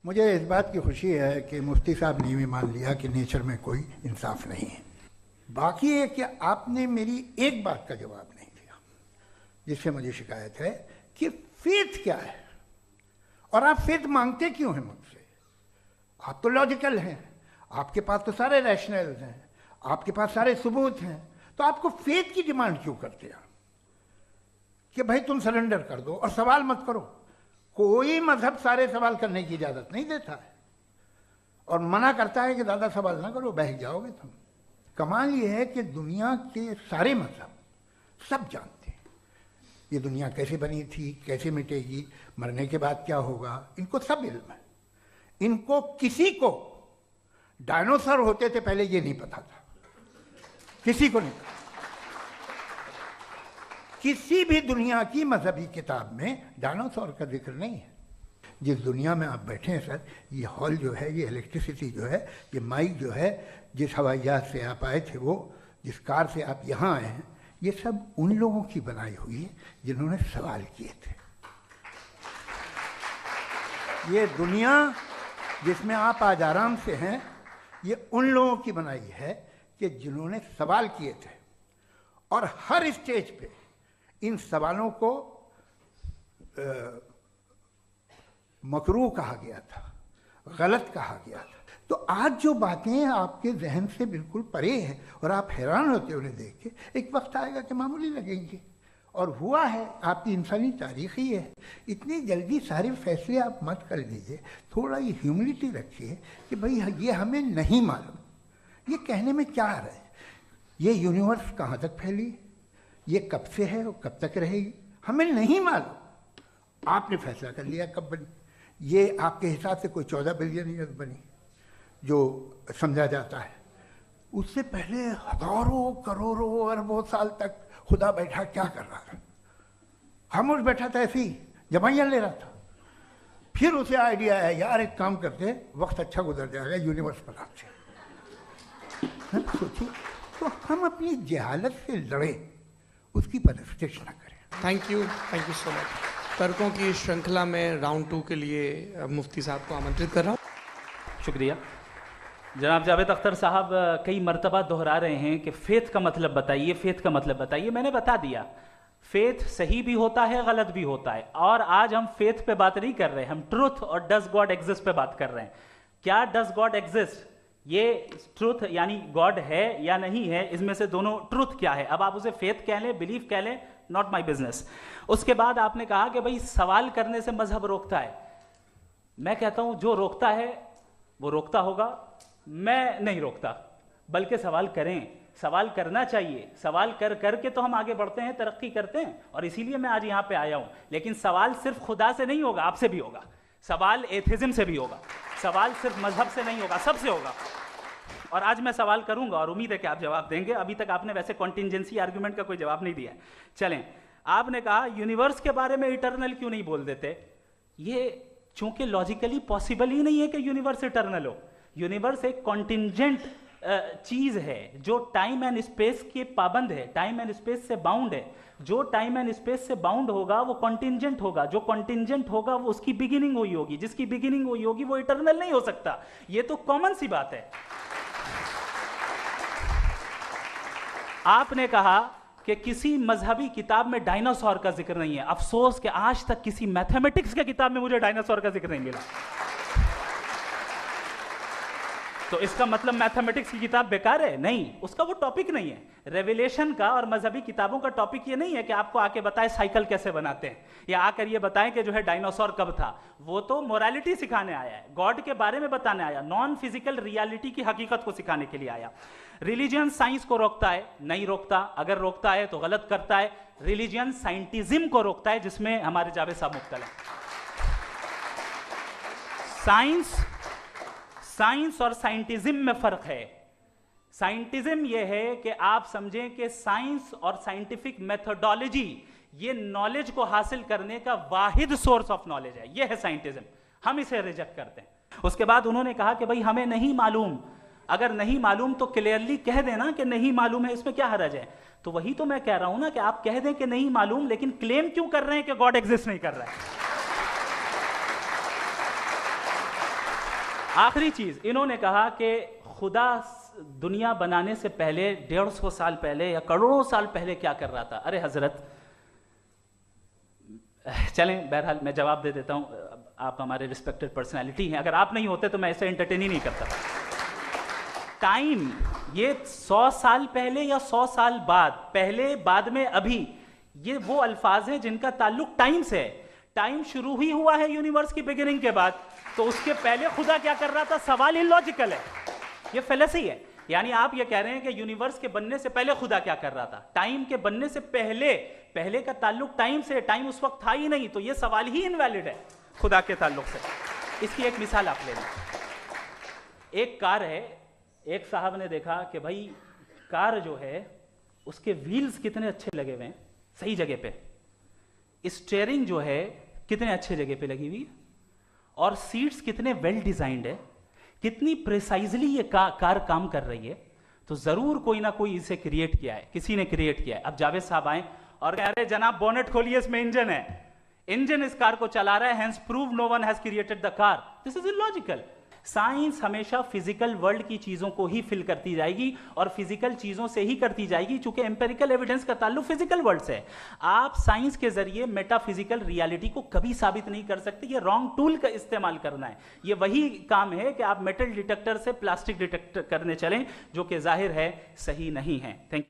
मुझे इस बात की खुशी है कि मुफ्ती साहब ने भी मान लिया कि नेचर में कोई इंसाफ नहीं है। बाकी है कि आपने मेरी एक बात का जवाब नहीं दिया, जिससे मुझे शिकायत है कि फेथ क्या है और आप फेथ मांगते क्यों हैं मुझसे? आप तो लॉजिकल हैं, आपके पास तो सारे रैशनल्स हैं, आपके पास सारे सबूत हैं, तो आपको फेथ की डिमांड क्यों करते हैं कि भाई तुम सरेंडर कर दो और सवाल मत करो? कोई मजहब सारे सवाल करने की इजाजत नहीं देता है और मना करता है कि ज़्यादा सवाल ना करो, बह जाओगे तुम। कमाल ये है कि दुनिया के सारे मजहब सब जानते हैं ये दुनिया कैसे बनी थी, कैसे मिटेगी, मरने के बाद क्या होगा, इनको सब इल्म है। इनको किसी को डायनासोर होते थे पहले ये नहीं पता था, किसी को नहीं पता। किसी भी दुनिया की मजहबी किताब में डायनासोर का जिक्र नहीं है। जिस दुनिया में आप बैठे हैं सर, ये हॉल जो है, ये इलेक्ट्रिसिटी जो है, ये माइक जो है, जिस हवाई जहाज से आप आए थे, वो जिस कार से आप यहाँ आए हैं, ये सब उन लोगों की बनाई हुई है जिन्होंने सवाल किए थे। ये दुनिया जिसमें आप आज आराम से हैं, ये उन लोगों की बनाई है कि जिन्होंने सवाल किए थे और हर स्टेज पे इन सवालों को मकरूह कहा गया था, गलत कहा गया था। तो आज जो बातें आपके जहन से बिल्कुल परे हैं और आप हैरान होते उन्हें देख के, एक वक्त आएगा कि मामूली लगेंगे। और हुआ है, आपकी इंसानी तारीख ही है। इतनी जल्दी सारे फैसले आप मत कर लीजिए, थोड़ा ये ह्यूमिलिटी रखिए कि भाई ये हमें नहीं मालूम। ये कहने में क्या आ रहा है? ये यूनिवर्स कहाँ तक फैली, ये कब से है और कब तक रहेगी, हमें नहीं मालूम। आपने फैसला कर लिया कब बनी। ये आपके हिसाब से कोई 14 बिलियन ईयर बनी जो समझा जाता है। उससे पहले हजारों करोड़ों अरबों साल तक खुदा बैठा क्या कर रहा था? खामोश बैठा था, ऐसे ही जमाइयाँ ले रहा था। फिर उसे आइडिया आया, यार एक काम करते, वक्त अच्छा गुजर जाएगा, यूनिवर्स बनाते। सोचिए, तो हम अपनी जहालत से लड़े, उसकी परस्तिश न करें। Thank you so much. तर्कों की श्रृंखला में राउंड 2 के लिए मुफ्ती साहब को आमंत्रित कर रहा हूँ। शुक्रिया। जनाब जावेद अख्तर साहब कई मरतबा दोहरा रहे हैं कि फेथ का मतलब बताइए, फेथ का मतलब बताइए। मैंने बता दिया, फेथ सही भी होता है, गलत भी होता है। और आज हम फेथ पे बात नहीं कर रहे, हम ट्रुथ और डज गॉड एग्जिस्ट पे बात कर रहे हैं। क्या डज गॉड एग्जिस्ट, ये ट्रुथ यानी गॉड है या नहीं है, इसमें से दोनों ट्रुथ क्या है। अब आप उसे फेथ कह लें, बिलीफ कह लें, नॉट माई बिजनेस। उसके बाद आपने कहा कि भाई सवाल करने से मजहब रोकता है। मैं कहता हूं जो रोकता है वो रोकता होगा, मैं नहीं रोकता। बल्कि सवाल करें, सवाल करना चाहिए। सवाल कर करके तो हम आगे बढ़ते हैं, तरक्की करते हैं, और इसीलिए मैं आज यहां पे आया हूं। लेकिन सवाल सिर्फ खुदा से नहीं होगा, आपसे भी होगा। सवाल एथिज्म से भी होगा, सवाल सिर्फ मजहब से नहीं होगा, सबसे होगा। और आज मैं सवाल करूंगा और उम्मीद है कि आप जवाब देंगे। अभी तक आपने वैसे कॉन्टिंजेंसी आर्गुमेंट का कोई जवाब नहीं दिया। चलें, आपने कहा यूनिवर्स के बारे में इटर्नल क्यों नहीं बोल देते। ये चूंकि लॉजिकली पॉसिबल ही नहीं है कि यूनिवर्स इटर्नल हो। यूनिवर्स एक कॉन्टिंजेंट चीज है जो टाइम एंड स्पेस के पाबंद है, टाइम एंड स्पेस से बाउंड है। जो टाइम एंड स्पेस से बाउंड होगा वो कॉन्टिंजेंट होगा, जो कॉन्टिंजेंट होगा वो उसकी बिगिनिंग हुई होगी, जिसकी बिगिनिंग हुई होगी वो इटर्नल नहीं हो सकता। ये तो कॉमन सी बात है। आपने कहा कि किसी मजहबी किताब में डायनासोर का जिक्र नहीं है। अफसोस कि आज तक किसी मैथमेटिक्स की किताब में मुझे डायनासोर का जिक्र नहीं मिला। तो इसका मतलब मैथमेटिक्स की किताब बेकार है? नहीं, उसका वो टॉपिक नहीं है। रेवलेशन का और मजहबी किताबों का टॉपिक ये नहीं है कि आपको आके बताए साइकिल कैसे बनाते हैं, या आकर ये बताएं कि जो है डायनासोर कब था। वो तो मोरालिटी सिखाने आया है, गॉड के बारे में बताने आया, नॉन फिजिकल रियलिटी की हकीकत को सिखाने के लिए आया। रिलीजियन साइंस को रोकता है? नहीं रोकता। अगर रोकता है तो गलत करता है। रिलीजियन साइंटिज्म को रोकता है, जिसमें हमारे जावेद साहब मुब्तला हैं। साइंस और साइंटिज्म में फर्क है। साइंटिज्म यह है कि आप समझें कि साइंस और साइंटिफिक मेथोडोलॉजी ये नॉलेज को हासिल करने का वाहिद सोर्स ऑफ नॉलेज है। यह है साइंटिज्म। हम इसे रिजेक्ट करते हैं। उसके बाद उन्होंने कहा कि भाई हमें नहीं मालूम। अगर नहीं मालूम तो क्लियरली कह देना कि नहीं मालूम है, इसमें क्या हर्ज है। तो वही तो मैं कह रहा हूं ना कि आप कह दें कि नहीं मालूम, लेकिन क्लेम क्यों कर रहे हैं कि गॉड एग्जिस्ट नहीं कर रहा है। आखिरी चीज, इन्होंने कहा कि खुदा दुनिया बनाने से पहले 150 साल पहले या करोड़ों साल पहले क्या कर रहा था। अरे हजरत, चलें, बहरहाल मैं जवाब दे देता हूं, आप हमारे रिस्पेक्टेड पर्सनालिटी हैं, अगर आप नहीं होते तो मैं ऐसे एंटरटेन ही नहीं करता। टाइम, ये 100 साल पहले या 100 साल बाद, पहले बाद में अभी, ये वो अल्फाज हैं जिनका ताल्लुक टाइम से है। टाइम शुरू ही हुआ है यूनिवर्स की बिगिनिंग के बाद, तो उसके पहले खुदा क्या कर रहा था, सवाल इलॉजिकल है, ये फेलेसी है। यानी आप ये कह रहे हैं कि यूनिवर्स के बनने से पहले खुदा क्या कर रहा था, टाइम के बनने से पहले, पहले का ताल्लुक टाइम से, टाइम उस वक्त था ही नहीं, तो ये सवाल ही इनवैलिड है खुदा के ताल्लुक से। इसकी एक मिसाल आप ले लें। एक कार है, एक साहब ने देखा कि भाई कार जो है उसके व्हील्स कितने अच्छे लगे हुए हैं सही जगह पे, स्टीयरिंग जो है कितने अच्छे जगह पे लगी हुई, और सीट्स कितने वेल डिजाइंड है, कितनी प्रिसाइजली ये कार काम कर रही है, तो जरूर कोई ना कोई इसे क्रिएट किया है, किसी ने क्रिएट किया है। अब जावेद साहब आए और कह रहे जनाब बोनेट खोलिए, इसमें इंजन है, इंजन इस कार को चला रहा है, hence prove no one has created the car. This is illogical. Science हमेशा फिजिकल वर्ल्ड की चीजों को ही फिल करती जाएगी और फिजिकल चीजों से ही करती जाएगी, चूंकि एम्पेरिकल एविडेंस का ताल्लुक फिजिकल वर्ल्ड से है। आप साइंस के जरिए मेटाफिजिकल रियलिटी को कभी साबित नहीं कर सकते, ये रॉन्ग टूल का इस्तेमाल करना है। ये वही काम है कि आप मेटल डिटेक्टर से प्लास्टिक डिटेक्टर करने चलें, जो कि जाहिर है सही नहीं है। Thank you.